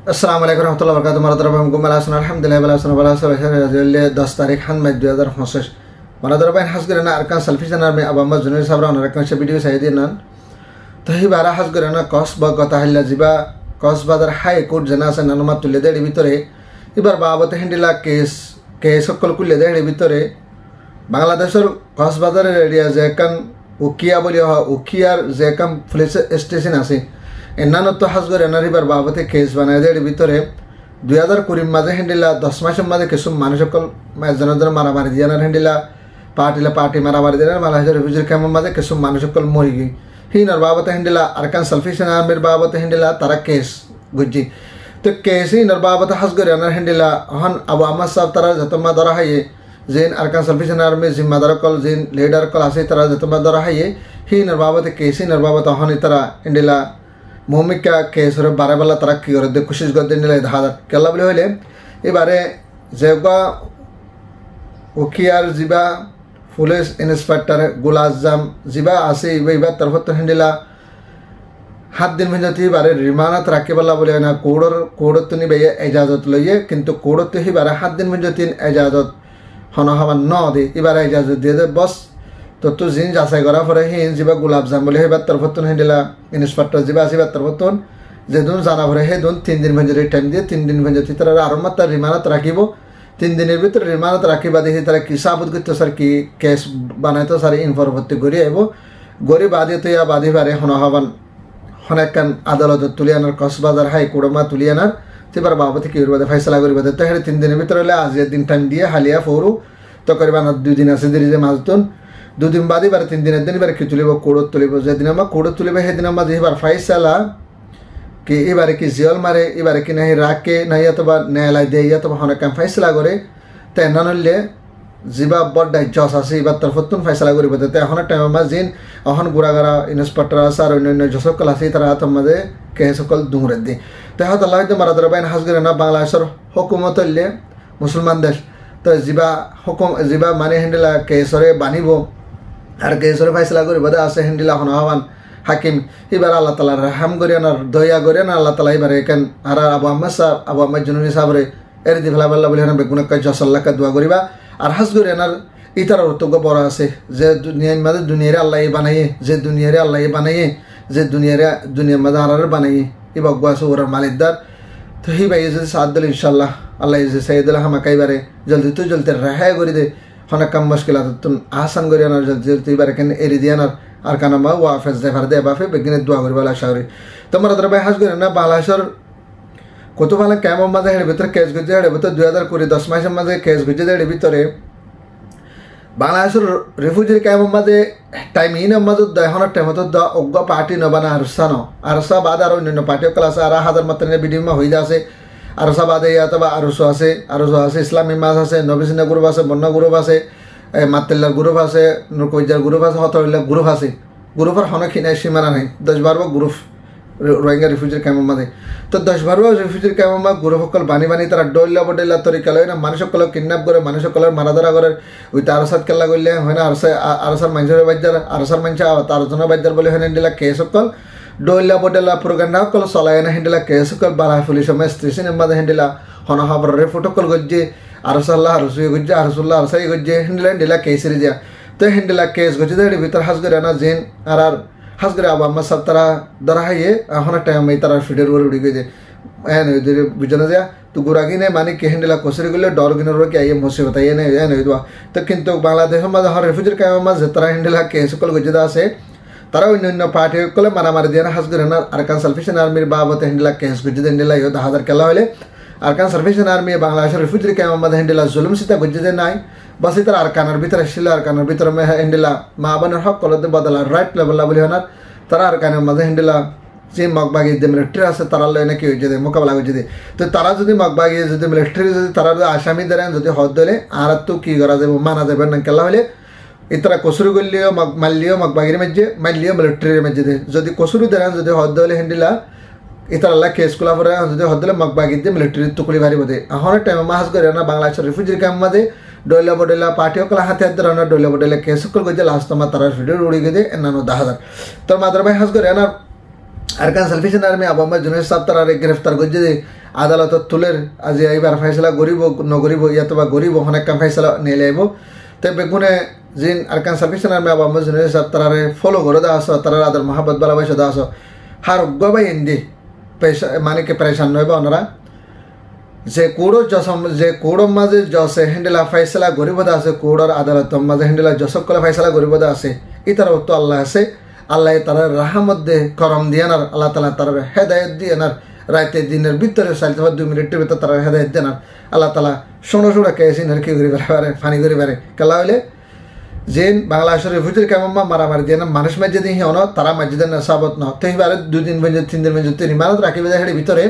Assalamualaikum warahmatullahi wabarakatuh. Maradarabain gumalasan alhamdulillah balasan balasan 10 तारीख हन में 2025 maradarabain hasgirana arkan salfisana में abama junir sabra arkan se video sayidina tahi bara hasgirana kosba gotahilla jiba kosbadar high court janasa nanuma tulle de vitore ibar babate hindila case সকল কুলে de vitore বাংলাদেশের কক্সবাজারের area যেখান উকিয়া বলি উকিয়ার যেখান police station আছে এনানত হাজগর এনারিবার বাবতে case বানায় দেড় ভিতরে 2020 মাঝে হ্যান্ডিলা 10 মাসের মাঝে কিছু মানুষ সকল জনজন মারামারি দিয়ানার হ্যান্ডিলা পার্টি মারামারি দিয়ানার মালয়েশিয়ার রিফিউজি ক্যাম্পের মাঝে কিছু মানুষ সকল মরি গই হিনার বাবতে হ্যান্ডিলা আরকান সালফিশন আর্মির বাবতে হ্যান্ডিলা তারা কেস গুজি তো কেস হিনার বাবতে হাজগর এনার হ্যান্ডিলা হন আবু আহমদ সাহেব তারা যতমা ধরা হাইয়ে जेन अरकान सल्फिशन आर्मी जिम्मेदार कल जेन लीडर कल आसे तरह जतमा दरा है ही नरबाबत केसी नरबाबत हनी तरह इंडिला मोमिका केस रे बारे वाला तरह की और दे कोशिश कर देने ले धादा केला बोले होले ए बारे जेगा ओकियार जिबा पुलिस इंस्पेक्टर गुलाजाम जिबा आसे इबा तरफ तो इंडिला 7 दिन में जति बारे रिमानत राखे वाला बोले ना कोडर तो नहीं भैया इजाजत लइए किंतु कोडर तो ही बारे 7 दिन में जति इजाजत हना हवा न दे इबार इजाजत दे दे बस तो जिन जासाय करा फरे हिन जिबा गुलाब जाम बोले हेबा तरफतन हेंडिला इंस्पेक्टर जिबा आसिबा तरफतन जे दोन जाना फरे हे दोन 3 दिन भंजरे टाइम दे 3 दिन भंजति तरह आरमत रिमानत राखिबो 3 दिन भीतर रिमानत राखिबा दे तरह की साबुत गत सर की केस बनाय तो सारी इनफॉरमेटिव गरि आइबो गरि बादे तो या बादे बारे हना हवन हनेकन आदाলত तुलियानार कक्सबाजार हाई कोर्टमा तुलियानार तिबार बाबत की उरबादे फैसला करिबादे तो हे 3 दिन भीतर ले आज दिन टाइम दिए हालिया फोरु तो करीबन 2 दिन আছে দেরি যে মালতন 2 दिन বাদে বার 3 দিনের দিন বার কি তুলিব কোড়ত তুলিব যেদিন আমা কোড়ত তুলিব সেদিন আমা যেবার ফাইসালা কি এবারে কি জিয়াল মারে এবারে কি নাই রাকে নাই অথবা নেলাই দেই অথবা হনে কাম ফাইসলা করে তাই নানলে জিবা বড় জস আছে এবার তরফতুন ফাইসলা করিব তে এখন টাইম আমা জিন এখন গুরাগারা ইন্সপেক্টর আর অন্যান্য জসকল আছে তারা তোমাদের কে সকল দুমরে দি তাই হয়তো আল্লাহ তো মারাদর বাইন হাজগরে না বাংলাদেশের হুকুমত হইলে মুসলমান দেশ तो जिबा माने हेंडिला केसरे बानिबो और केसरे फैसला करिबो दा आसे हेंडिला हनहावान हाकिम इबार अल्लाह ताआला रहम करियान और दया करियान अल्लाह ताआला इबार एकान आर अबू अहमद जुनुनी साहब रे एरि दिफला बल्ला बलिहान बेगुना का जसल्ला का दुआ करिबा और हास करियान इतार अर्तग बड़ আছে যে দুনিয়ার মধ্যে দুনিয়ারে আল্লাহ বানায়ে যে দুনিয়ারে আল্লাহ বানায়ে যে দুনিয়ার মধ্যে আল্লাহ বানায়ে ইবাগবা সুর মালিকদার तो ही भाई जैसे साथ दिल इंशाल्लाह अल्लाह जैसे सैदुल्लाह हम कई बारे जल्दी तो जल्दी रहा करी दे हना कम मुश्किल तुम आसान करिया ना जल्दी जल्दी बारे कन एरी दिया ना और काना मा वाफस दे भर दे बाफे बेगिने दुआ करी वाला शावरी तो मरा तरह हाज करे ना बालाशर कोतो वाला कैम मजे हेड भीतर केस गुजे हेड भीतर 2010 मास मजे केस गुजे हेड भीतर बांग्लादेशर रिफ्यूजी कैम्प मजे टाइम इन मजे दहन टाइम तो द ओग्गा पार्टी न बना अरसा बाद और अन्य पार्टी क्लास आरा हजार मतने वीडियो में होई जासे अरसा बाद या तबा अरसो आसे इस्लामी मास आसे नबिसिना ग्रुप आसे बन्ना ग्रुप आसे मातल्ला ग्रुप आसे नुकोइजार ग्रुप आसे हतरला ग्रुप आसे ग्रुपर हन खिना सीमाना नहीं 10-12 ग्रुप रोहिंग्या रिफ्यूजी कैम्प मजे तो 10-12 रिफ्यूजी कैम्प में ग्रुप सकल बानी तारा डल्ला बडल्ला तरीका लय ना मानुष सकल किडनैप करे मानुष सकल माराधरा करे ওই তারসাত কেলা গইলে হয় না আরসার মানুষের বাজার আরসার মানুষ তারজনের বাজার বলে হয় না কেস সকল ডল্লা বডল্লা প্রোগ্রাম কল চলায় না হেন্ডিলা কেস সকল বালা পুলিশ মে স্টেশন মধ্যে হেন্ডিলা হন হাবর রে ফটোকল গজ্জে আরসাল্লাহ আরসুই গজ্জে আরসুল্লাহ আরসাই গজ্জে হেন্ডিলা কেসরি যা তো হেন্ডিলা কেস গজ্জে দেড় ভিতর হাস করে না জেন আর হাসগরে আবু আহমদ সাহেব তারা ধরা হাইয়ে এখন টাইম এই তারা ফিডের ওর উড়ি গেছে এন ওদের বিজনে যা তো গুরাগি নে মানে কি হেন্ডেলা কোসরি গলে ডর গিনে রকে আইয়ে মুসিবত আইয়ে নে এন হইদবা তো কিন্তু বাংলাদেশের মধ্যে হর রিফিউজি ক্যাম্প মধ্যে তারা হেন্ডেলা কেস কল গজদা আছে তারা অন্যান্য পার্টি কলে মারামারি দিয়ে হাসগরে না আরকান সালফিশন আর্মির বাবতে হেন্ডেলা কেস গজদা হেন্ডেলা ইও 10000 কেলা হইলে আরকান সালফিশন আর্মি বাংলাদেশের রিফিউজি ক্যাম্প মধ্যে হেন্ডেলা জুলুম সিতা গজদা নাই बस इतर अरकानर भीतर शिला अरकानर भीतर में हेंडिला माँ बन हक कलते बदला राइट लेवल बोली होना तारा अरकानर मजे हेंडिला जे मगबागी दे मिलिट्री आसे तारा लेने की होजे दे मुकाबला होजे दे तो तारा जदि मगबागी जदि मिलिट्री जदि तारा आसामी दरे जदि हद दले आर तो की करा जाबो माना जाबे न केला हले इतरा कोसुरु गल्लियो मल्लियो मगबागी मजे मल्लियो मिलिट्री मजे दे जदि कोसुरु दरे जदि हद दले हेंडिला इतरला केस कुला फरे जदि हद दले मगबागी दे मिलिट्री तुकली भारी बदे हर टाइम मास करे ना बांग्लादेश रिफ्यूजी कैम्प मध्ये डोला बडला पार्टी कला हाथे दरना डोला बडला केस कल गजे लास्ट मा तारा वीडियो उड़ी गदे एनानो 10000 तो मादर भाई हस करे ना अरकान सल्फिशन आर्मी अब जुनेद साहब तारा गिरफ्तार गजे আদালতত তুলের আজি এইবার ফাইসলা গরিব নগরিব ইয়াতবা গরিব অনেক কাম ফাইসলা নিয়ে লাইব তে বেগুনে জিন আরকান সার্ভিস আর্মি আবা মজনে সব তারারে ফলো করে দা আসো তারা আদর মোহাম্মত বালা বাইসা দা আসো হার গবাই ইন্দি পয়সা মানে কে পরেশান নইব ওনারা যে কোড়ো জসম যে কোড়ো মাঝে জসে হ্যান্ডেলা ফাইসলা গরিব দা আছে কোড়োর আদালত মাঝে হ্যান্ডেলা জসক কলা ফাইসলা গরিব দা আছে ইতারা তো আল্লাহ আছে আল্লাহ তারা রাহমতে করম দিয়ানার আল্লাহ তালা তারা হেদায়ত দিয়ানার রাতে দিনের ভিতরে 2 মিনিটের ভিতরে তারা হেদায়ত দেনার আল্লাহ তালা শোনো শোনা কেসিন আর কি করি পারে ফানি করি পারে কেলা হইলে যেন বাংলাদেশের হুজুর কেমন মারামারি দিয়ে না মানুষ মাঝে দিয়ে হন তারা মাঝে দেন সাবত ন তো এইবারে 2 দিন বেজে 3 দিন বেজে তিনি মানত রাখিবে হেঁটে ভিতরে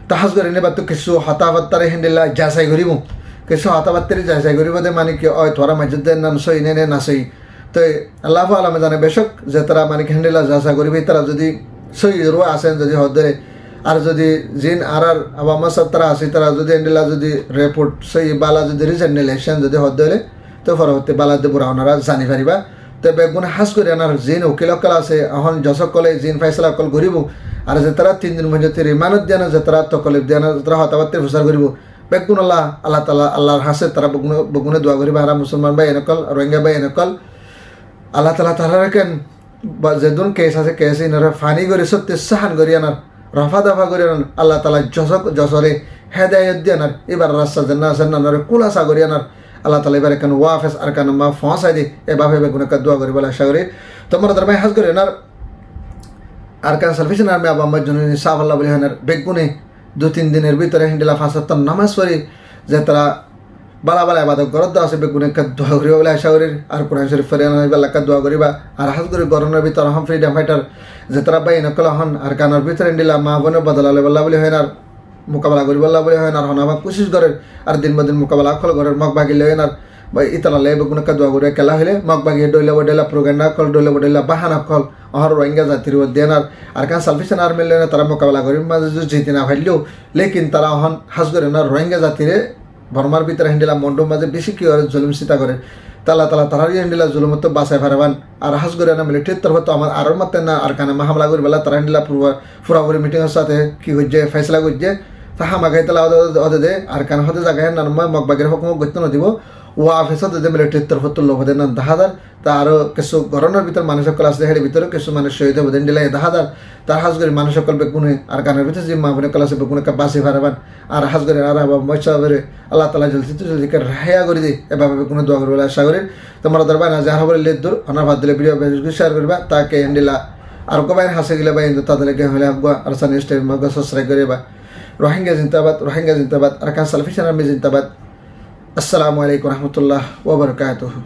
তাহাজ করে নেবা তো কিছু হতাবাত্তারে হেন্ডেলা যাচাই করিব কিছু হতাবাত্তারে যাচাই করিব দে মানে কি ওই তোরা মাঝে দেন না সই নে না সই তো আল্লাহ আলমে জানে বেশক যে তারা মানে হেন্ডেলা যাচাই করিবে তারা যদি সই রোয়া আসেন যদি হদে আর যদি জিন আর আবামা সব তারা আসে তারা যদি হেন্ডেলা যদি রিপোর্ট সই বালা যদি রিজেন্ট ইলেকশন যদি হদে তো পরবর্তী বালাতে বুড়া ওনারা জানি পারিবা তো বেগুনে হাস করে আনার জিন উকিল অকল আছে এখন যশক কলে জিন ফাইসলা অকল করিব আর যে তারা 3 দিন মধ্যে রিমানত দেন যে তারা তকলিফ দেন তারা হতাবাত্তির প্রচার করিব বেগুন আল্লাহ তালা আল্লাহর হাসে তারা বেগুনে দোয়া করিবা আর মুসলমান ভাই এনেকল রোহিঙ্গা ভাই এনেকল আল্লাহ তালা তারা কেন যেদুন কেস আছে কেস ইনারা ফানি করে সত্যি সাহান করি আনার রফা দফা করে আনার আল্লাহ তালা যশরে হেদায়ত দিয়ে আনার এবার রাস্তা জান্না আসার কুলাসা করি আনার আল্লাহ তালা এবার কেন ওয়াফেস আর কেন মা ফসাই দি এভাবে বেগুনে দোয়া করি বলে আশা করি তোমরা তার ভাই হাজ করে আনার আর কেন সার্ভিসেন আর্মি আবা আমার জন্য সাহ আল্লাহ বলে হানার বেগুনে 2-3 দিনের ভিতরে হিন্দিলা ফাঁসাত্তর নামাজ পড়ি যে তারা বালা বালা ইবাদত করত আছে বেগুনে দোয়া করিবা বলে আশা করি আর কোরআন শরীফ ফেরে আনাইবা দোয়া করিবা আর হাজ করে গরমের ভিতরে হম ফ্রিডম ফাইটার যে তারা বাই নকল হন আর কানার ভিতরে হিন্দিলা মা বোনে বদলালে বল্লা বলে হয় আর মোকাবেলা করি বল্লা বলে হয় আর হন আমার কোশিশ করে আর দিন বদিন মোকাবেলা কল ঘরের মগ বাগিলে হয় আর ইতালা লে বেগুনে দোয়া করে কেলা হইলে মগ বাগিয়ে ডইলে বডেলা প্রোগ্রাম কল ডইলে বডেলা বাহানা কল অহর রোহিঙ্গা জাতির দেনার আর কান সালফিশন আর্মি লেনে তারা মোকাবেলা করি মাঝে জিতে না ফাইলেও লেকিন তারা হন হাজ করে না রোহিঙ্গা জাতিরে বর্মার ভিতরে হিন্দিলা মন্ডপ মাঝে বেশি কি করে জুলুম সীতা করে তালা তারা হিন্দিলা জুলুমত বাসায় ফারাবান আর হাজ করে না মিলিটারির তরফ তো আমার আরো মতে না আর কানে হামলা করি বেলা তারা হিন্দিলা পুরাপুরি মিটিংয়ের সাথে কি হচ্ছে ফেসলা করছে তা হামাগাই তালা ওদের দে আর কানে হতে জায়গায় না মগবাগের হুকুম গত্য না দিব ও অফিসত যদি মিলিটারির তরফ তো লোভ দেন 10,000 তা আরো কিছু গরমের ভিতরে মানুষ সকল আসলে হেঁটে ভিতরে কিছু মানুষ শহীদ হবে দিন দিলে 10,000 তার হাজ করে মানুষ সকল বেগুনে আর কানের ভিতরে যে মা বোনে কল আছে বেগুনে বাসি ফারাবান আর হাজ করে আর মশা করে আল্লাহ তালা জলদি রাহেয়া করে দিই এভাবে বেগুনে দোয়া করবে আশা করি তোমরা দরবার না যাহা বলে লেদ দূর অনার ভাত দিলে ভিডিও শেয়ার করবা তাকে হ্যান্ডিলা আর কবাই হাসে গেলে বাই তাদেরকে হলে আগুয়া আর সানি স্টাইল মগ সাবস্ক্রাইব করে বা রোহিঙ্গা জিন্দাবাদ আর কান সালফিশন আর্মি জিন্দাবাদ। আসসালামু আলাইকুম রহমতুল্লাহ ওয়া বারাকাতুহু।